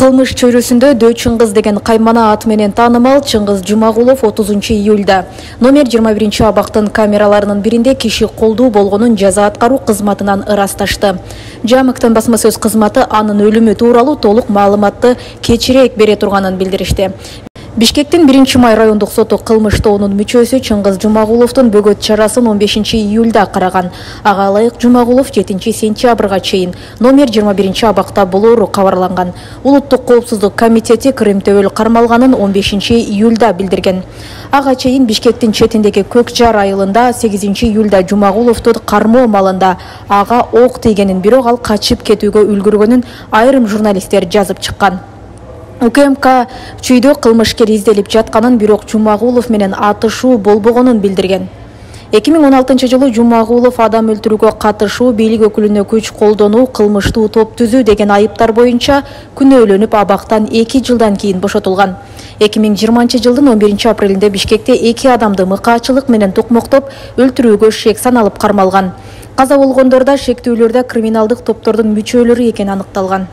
Кылмыш чөйрөсүндө Дөй Чыңгыз деген каймана аты менен таанымал Чыңгыз Жумагулов 30 июлда номер 21 абактын камераларынын биринде киши колдуу болгонун жаза аткаруу кызматынан ырасташты. Жамыктын басма сөз кызматы анын өлүмү тууралуу толук маалыматты кечирээк бере турганын билдиришти. Бишкектин 1-май райондук соту кылмыштоонун мүчөсү Чыңгыз Жумагуловдун бөгөт чарасын 15 июлда караган. Ага ылайык Жумагулов 7 сентябрга чейин номер 21 абакта болору кабарланган. Улуттук коопсуздук комитети Крым Төбөл кармалганын 15 июлда билдирген. Ага чейин Бишкектин четиндеги Көк Жар айылында 8 июлда Жумагуловду кармоо малында ага ок тийгенин, бирок ал качып кетүүгө үлгүргөнүн айрым журналисттер жазып чыккан. УКМК чүйдө кылмышкер изделип жатканын, бирок Жумагулов менен атышуу болбогонун билдирген. 2016 жылы Жумагулов адам өлтүрүүгө катышуу, бийлик өкүлүнө күч колдонуу, кылмыштуу топ түзүү деген айыптар боюнча күнөөлөнүп абактан 2 жылдан кийин бошотулган. 2020 жылдын 11 апрелинде Бишкекте 2 адамды мыкаачылык менен тукмоктоп өлтүрүүгө шек саналып кармалган. Каза болгондордо шектүүлөрдө криминалдык топтордун мүчөлөрү экени аныкталган.